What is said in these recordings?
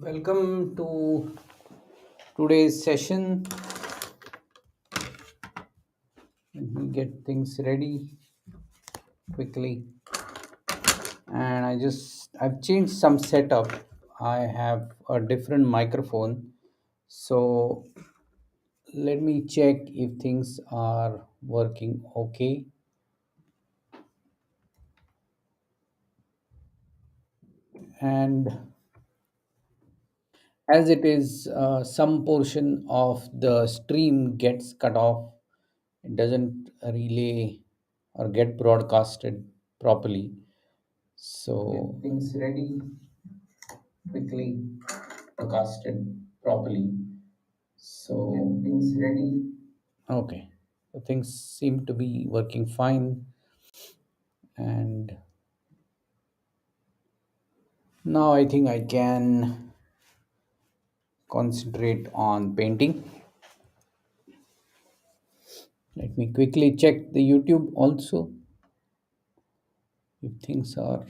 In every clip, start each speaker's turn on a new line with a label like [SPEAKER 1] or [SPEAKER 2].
[SPEAKER 1] Welcome to today's session. Let me get things ready quickly. And I've changed some setup. I have a different microphone. So let me check if things are working okay. And as it is, some portion of the stream gets cut off, it doesn't relay or get broadcasted properly. So get things ready quickly, broadcasted properly. So get things ready. Okay, so things seem to be working fine, and now I think I can concentrate on painting. Let me quickly check the YouTube also if things are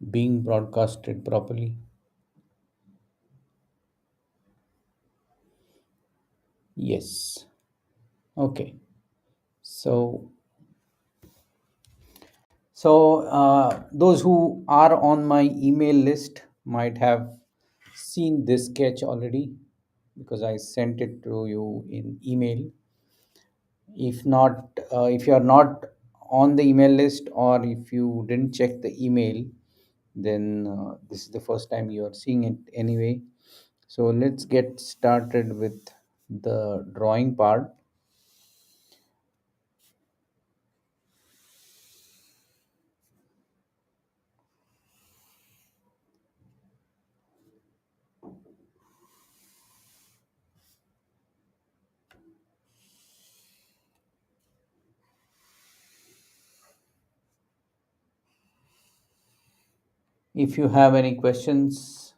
[SPEAKER 1] being broadcasted properly. Yes. Okay. So those who are on my email list might have seen this sketch already because I sent it to you in email. If not, if you are not on the email list or if you didn't check the email, then this is the first time you are seeing it anyway. So let's get started with the drawing part. If you have any questions,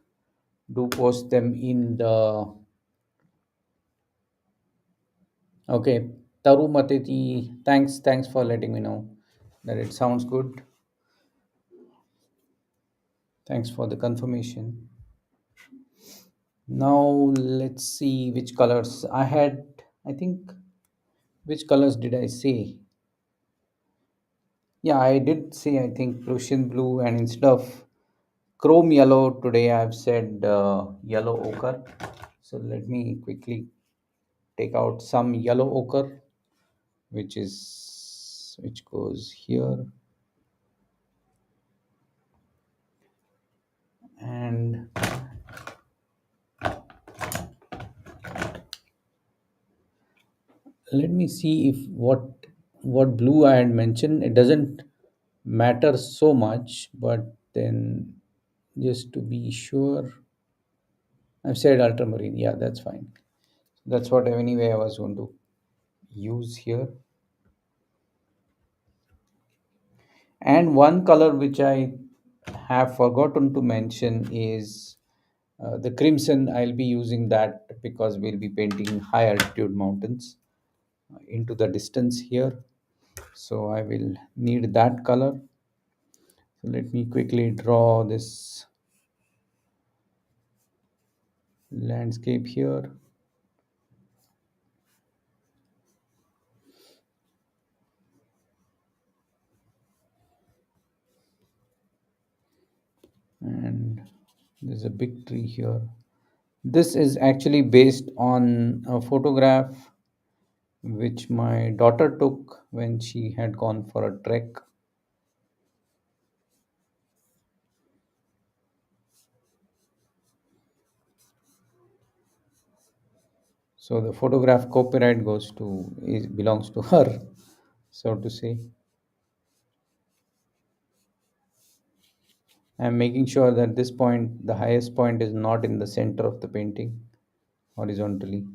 [SPEAKER 1] do post them in the. Okay, Taru Matiti, thanks for letting me know that it sounds good. Thanks for the confirmation. Now let's see which colors I had. I think which colors did I say? Yeah, I did say I think Prussian blue, and instead of chrome yellow today I've said yellow ochre. So let me quickly take out some yellow ochre, which goes here, and let me see if what blue I had mentioned, it doesn't matter so much, but then just to be sure, I've said ultramarine. Yeah, that's fine. That's what anyway I was going to use here. And one color which I have forgotten to mention is the crimson. I'll be using that because we'll be painting high altitude mountains into the distance here. So I will need that color. So let me quickly draw this landscape here. And there's a big tree here. This is actually based on a photograph which my daughter took when she had gone for a trek. So the photograph copyright belongs to her, so to say. I'm making sure that this point, the highest point, is not in the center of the painting horizontally.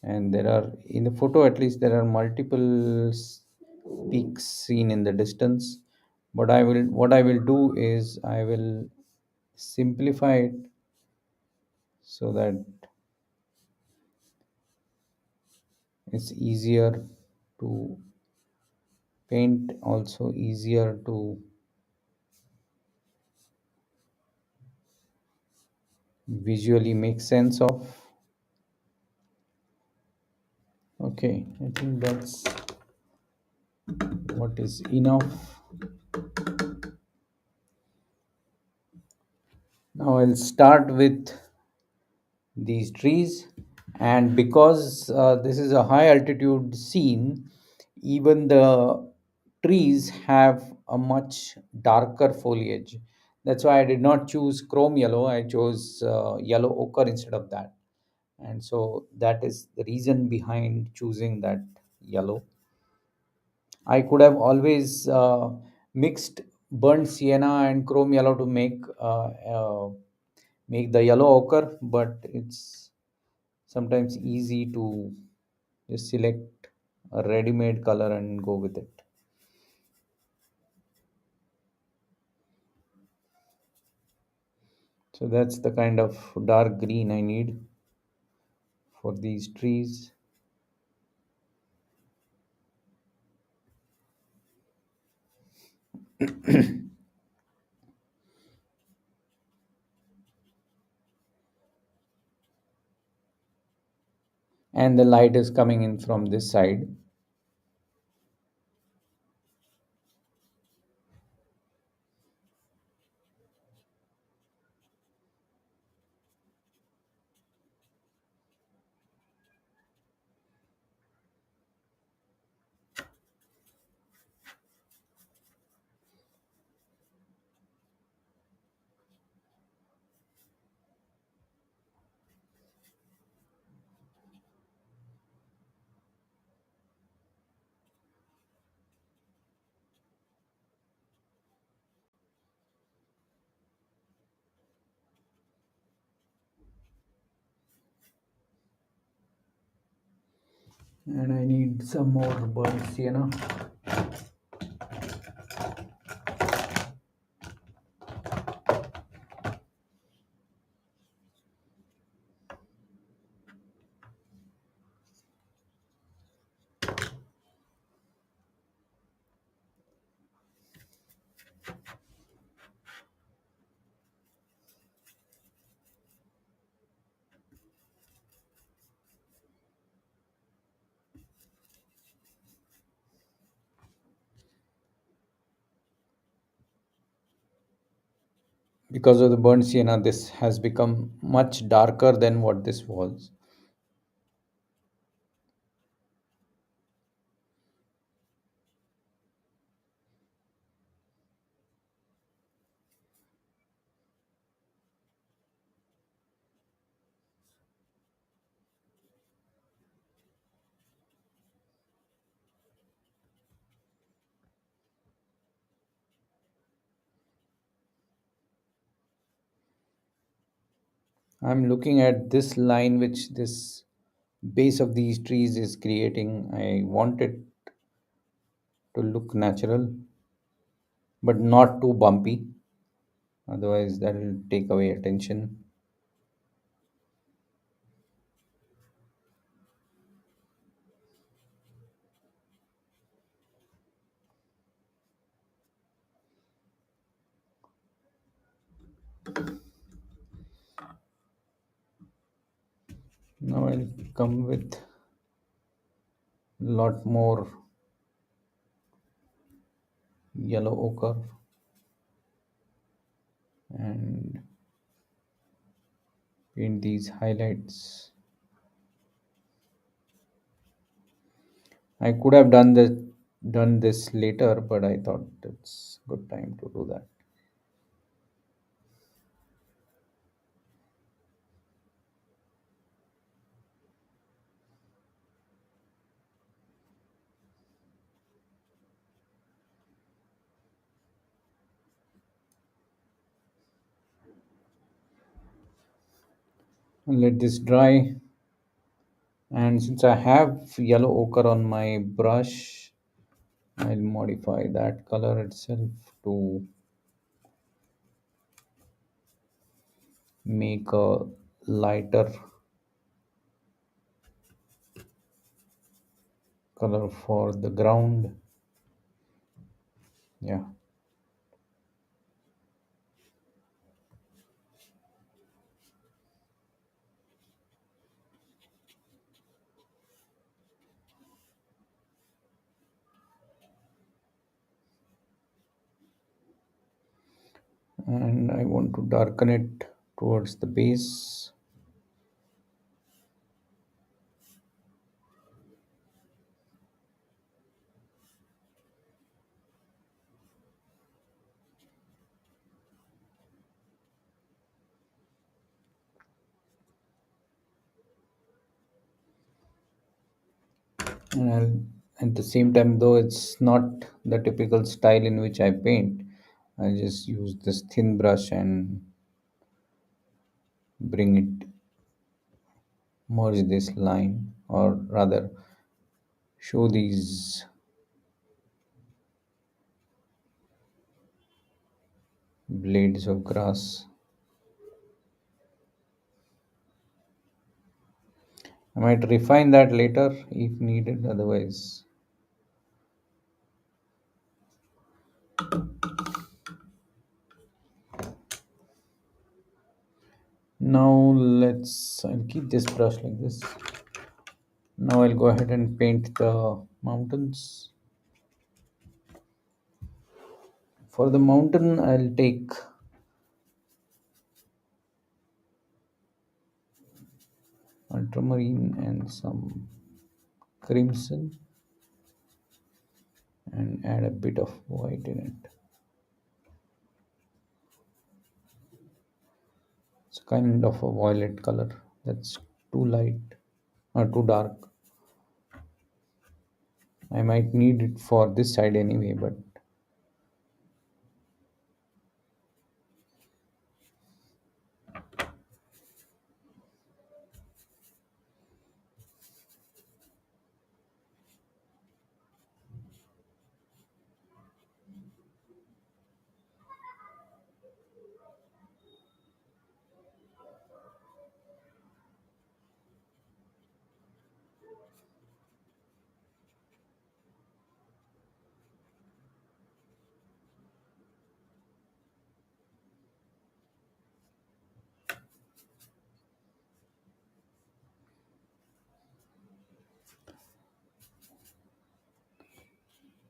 [SPEAKER 1] And there are, in the photo at least, there are multiple peaks seen in the distance. But what I will do is I will simplify it so that it's easier to paint, also easier to visually make sense of. Okay, I think that's what is enough. Now I'll start with these trees, and because this is a high altitude scene, even the trees have a much darker foliage. That's why I did not choose chrome yellow, I chose yellow ochre instead of that. And so that is the reason behind choosing that yellow. I could have always mixed burnt sienna and chrome yellow to make the yellow ochre, but it's sometimes easy to just select a ready-made color and go with it. So that's the kind of dark green I need for these trees. And the light is coming in from this side. And I need some more burnt sienna. Because of the burnt sienna, this has become much darker than what this was. I'm looking at this line which this base of these trees is creating. I want it to look natural, but not too bumpy. Otherwise, that will take away attention. Now I'll come with a lot more yellow ochre and paint these highlights. I could have done this later, but I thought it's good time to do that. And let this dry. And since I have yellow ochre on my brush, I'll modify that color itself to make a lighter color for the ground. Yeah. and I want to darken it towards the base. And at the same time, though it's not the typical style in which I paint, I just use this thin brush and bring it, merge this line, or rather, show these blades of grass. I might refine that later if needed, otherwise. Now I'll keep this brush like this. Now I'll go ahead and paint the mountains. For the mountain, I'll take ultramarine and some crimson and add a bit of white in it. It's kind of a violet color. That's too light or too dark. I might need it for this side anyway, but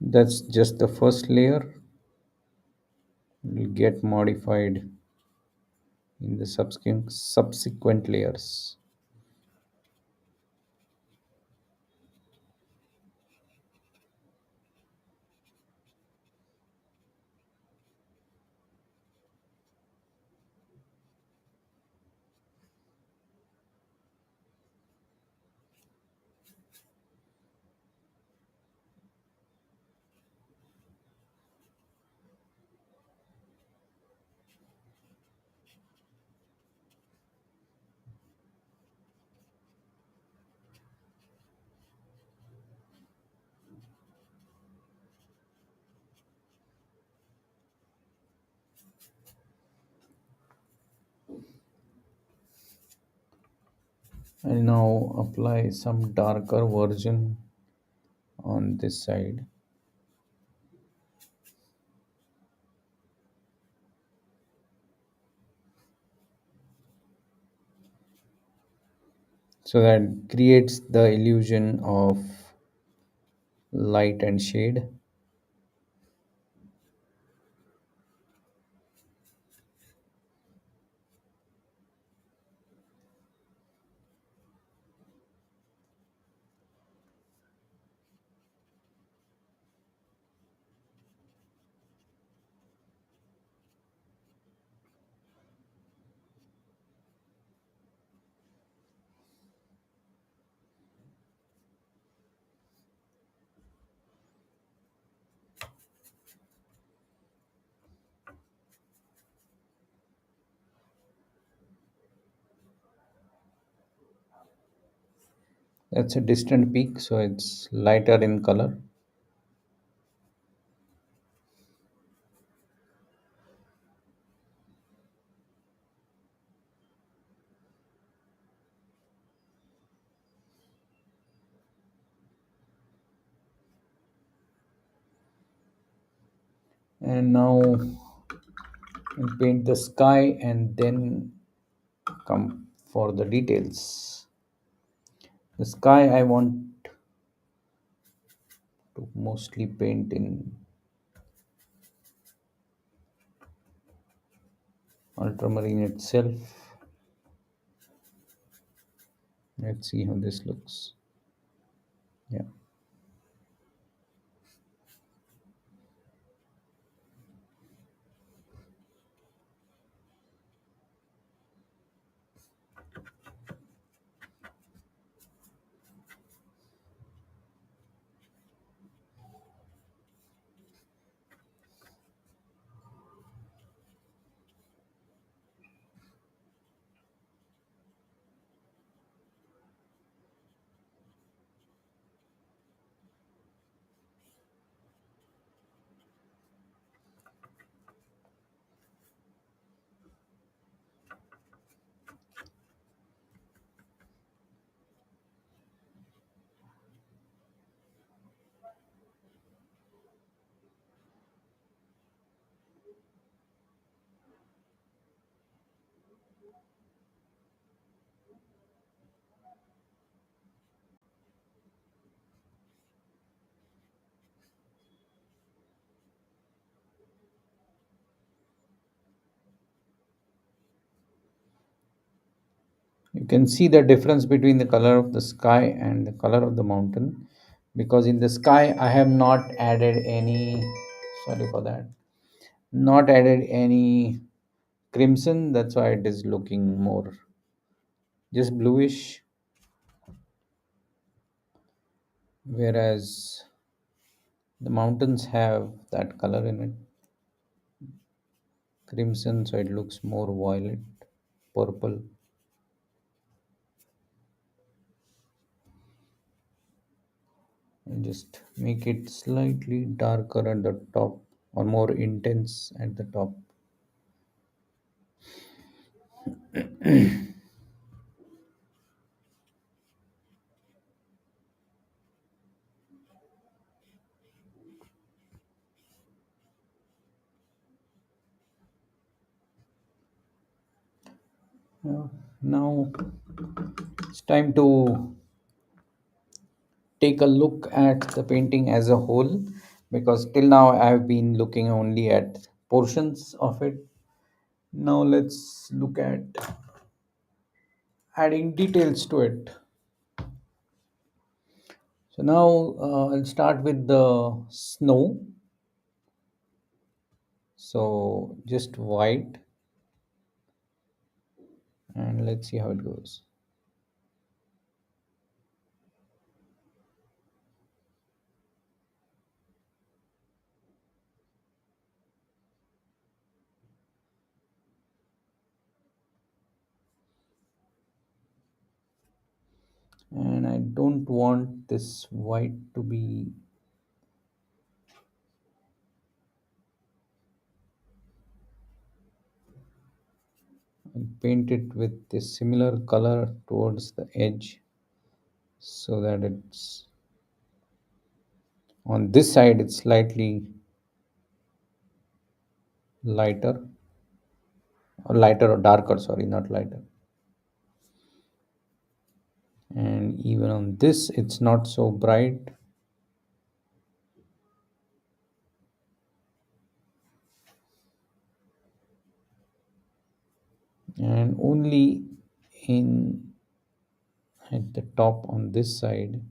[SPEAKER 1] that's just the first layer. Will get modified in the subsequent layers. I'll now apply some darker version on this side. So that creates the illusion of light and shade. That's a distant peak, so it's lighter in color. And now I'll paint the sky and then come for the details. The sky I want to mostly paint in ultramarine itself. Let's see how this looks. Yeah. You can see the difference between the color of the sky and the color of the mountain, because in the sky I have not added any, sorry for that, not added any crimson. That's why it is looking more just bluish, whereas the mountains have that color in it, crimson, so it looks more violet, purple. And just make it slightly darker at the top or more intense at the top. Now it's time to take a look at the painting as a whole, because till now I've been looking only at portions of it. Now let's look at adding details to it. So now I'll start with the snow. So just white, and let's see how it goes. And I don't want this white to be, I'll paint it with a similar color towards the edge, so that it's on this side it's slightly lighter, or lighter or darker, sorry, not lighter. And even on this it's not so bright. And only in at the top on this side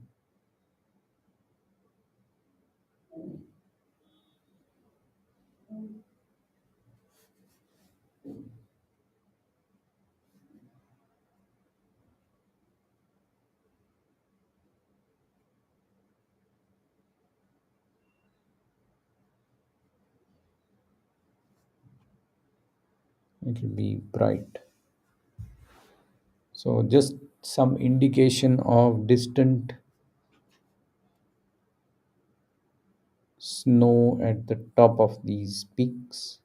[SPEAKER 1] it will be bright. So just some indication of distant snow at the top of these peaks.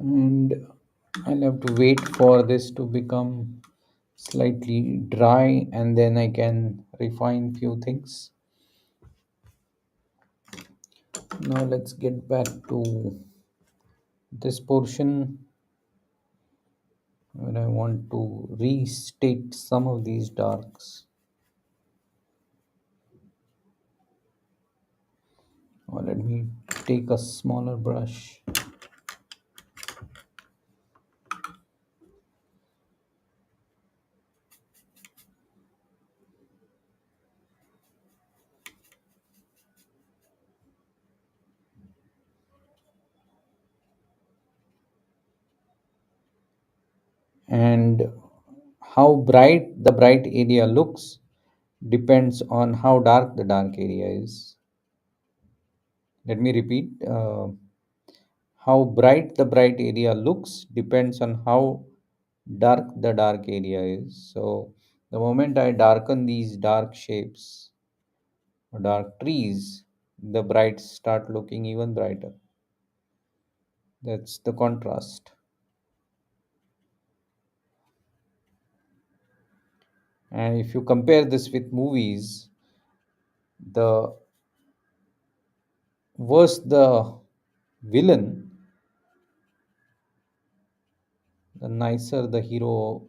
[SPEAKER 1] And I'll have to wait for this to become slightly dry, and then I can refine few things. Now let's get back to this portion where I want to restate some of these darks. Or let me take a smaller brush. And how bright the bright area looks depends on how dark the dark area is. Let me repeat. How bright the bright area looks depends on how dark the dark area is. So the moment I darken these dark shapes or dark trees, the brights start looking even brighter. That's the contrast. And if you compare this with movies, the worse the villain, the nicer the hero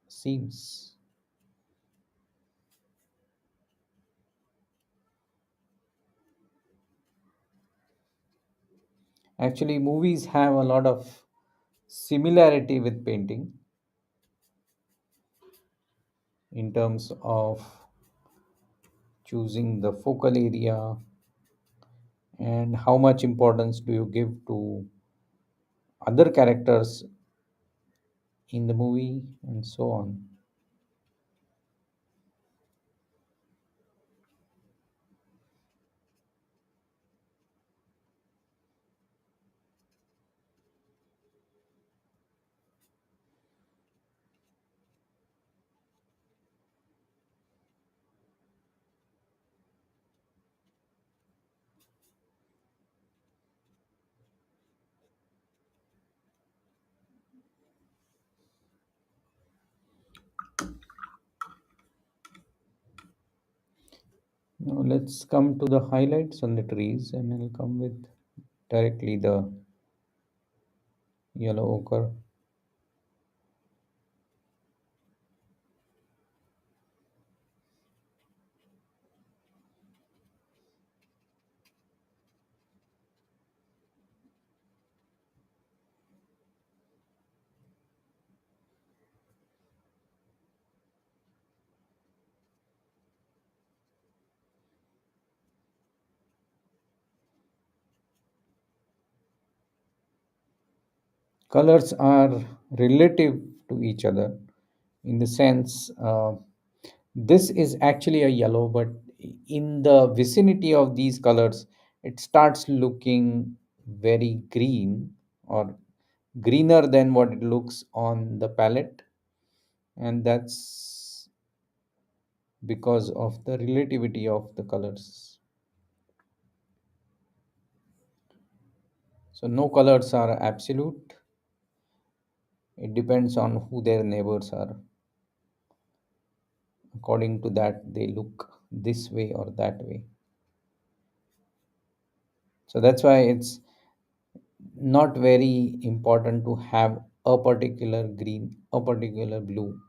[SPEAKER 1] seems. Actually, movies have a lot of similarity with painting in terms of choosing the focal area and how much importance do you give to other characters in the movie and so on. Now let's come to the highlights on the trees, and I'll come with directly the yellow ochre. Colors are relative to each other in the sense this is actually a yellow, but in the vicinity of these colors, it starts looking very green or greener than what it looks on the palette, and that's because of the relativity of the colors. So, no colors are absolute, it depends on who their neighbors are. According to that, they look this way or that way. So that's why it's not very important to have a particular green, a particular blue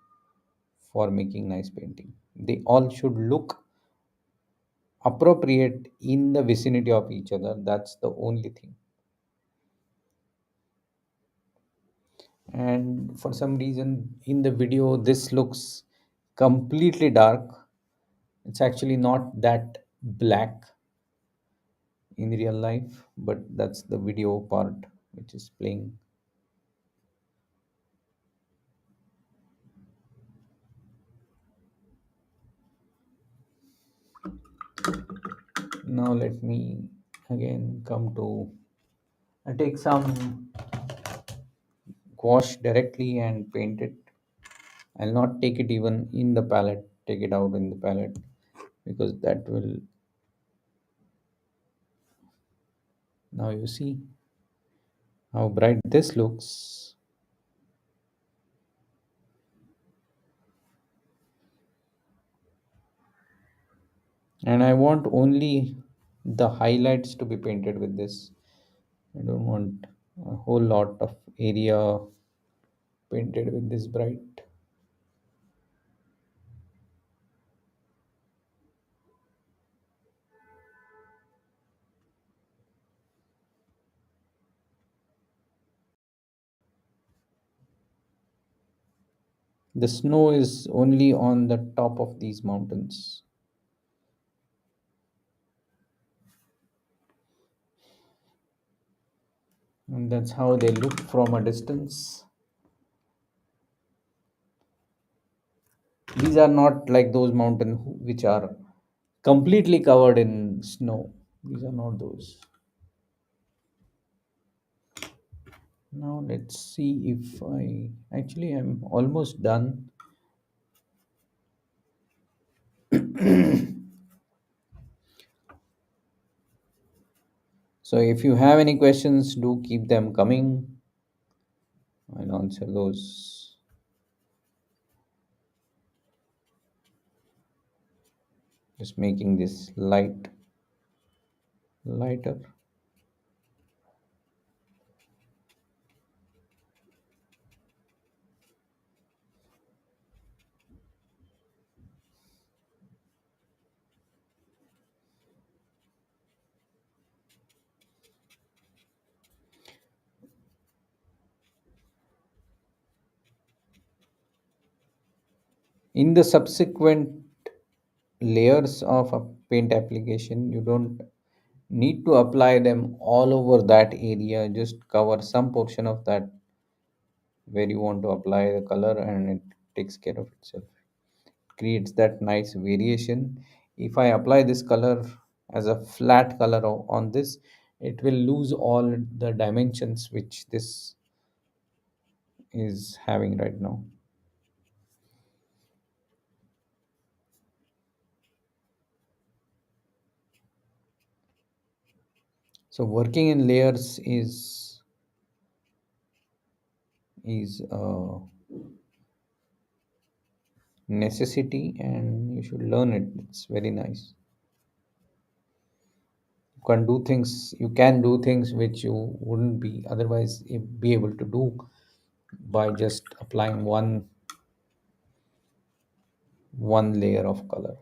[SPEAKER 1] for making nice painting. They all should look appropriate in the vicinity of each other. That's the only thing. And for some reason in the video, this looks completely dark. It's actually not that black in real life, but that's the video part which is playing. Now let me again come to I take some gouache directly and paint it. I'll not take it even in the palette, take it out in the palette because that will now you see how bright this looks. And I want only the highlights to be painted with this. I don't want a whole lot of area painted with this bright. The snow is only on the top of these mountains. And that's how they look from a distance. These are not like those mountains which are completely covered in snow. These are not those. Now let's see if I actually am almost done. So if you have any questions, do keep them coming. I'll answer those. Just making this lighter. In the subsequent layers of a paint application, you don't need to apply them all over that area. Just cover some portion of that where you want to apply the color, and it takes care of itself. Creates that nice variation. If I apply this color as a flat color on this, it will lose all the dimensions which this is having right now. So working in layers is a necessity, and you should learn it. It's very nice. You can do things which you wouldn't be otherwise be able to do by just applying one layer of color.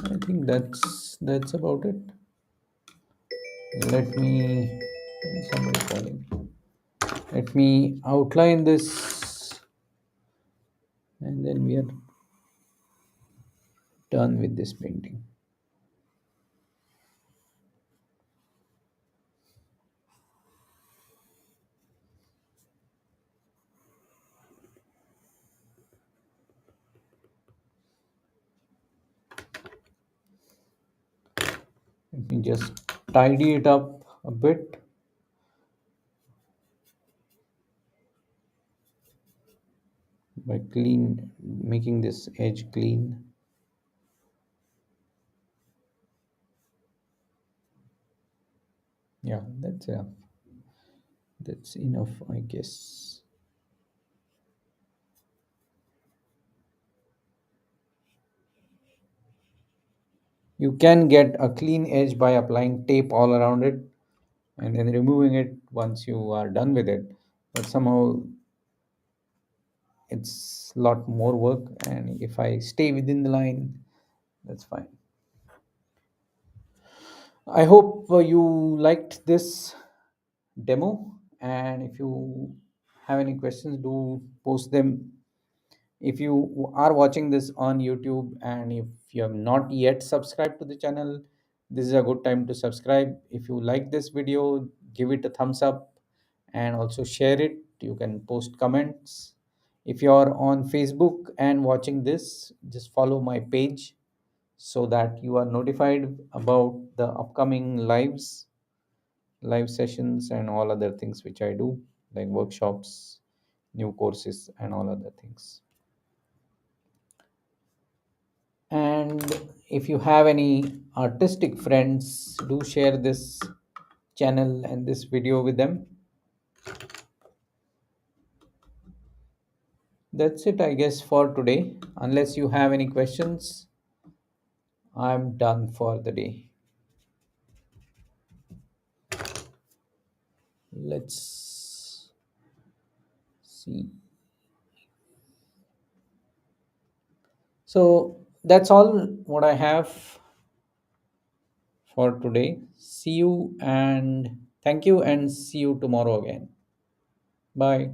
[SPEAKER 1] I think that's about it. Let me somebody calling. Let me outline this, and then we are done with this painting. Let me just tidy it up a bit by making this edge clean. Yeah, that's enough, I guess. You can get a clean edge by applying tape all around it and then removing it once you are done with it. But somehow it's a lot more work, and if I stay within the line, that's fine. I hope you liked this demo, and if you have any questions, do post them. If you are watching this on YouTube and if you have not yet subscribed to the channel, this is a good time to subscribe. If you like this video, give it a thumbs up and also share it. You can post comments. If you are on Facebook and watching this, just follow my page so that you are notified about the upcoming live sessions, and all other things which I do, like workshops, new courses, and all other things. And if you have any artistic friends, do share this channel and this video with them. That's it, I guess, for today. Unless you have any questions, I'm done for the day. Let's see. So that's all what I have for today. See you and thank you, and see you tomorrow again. Bye.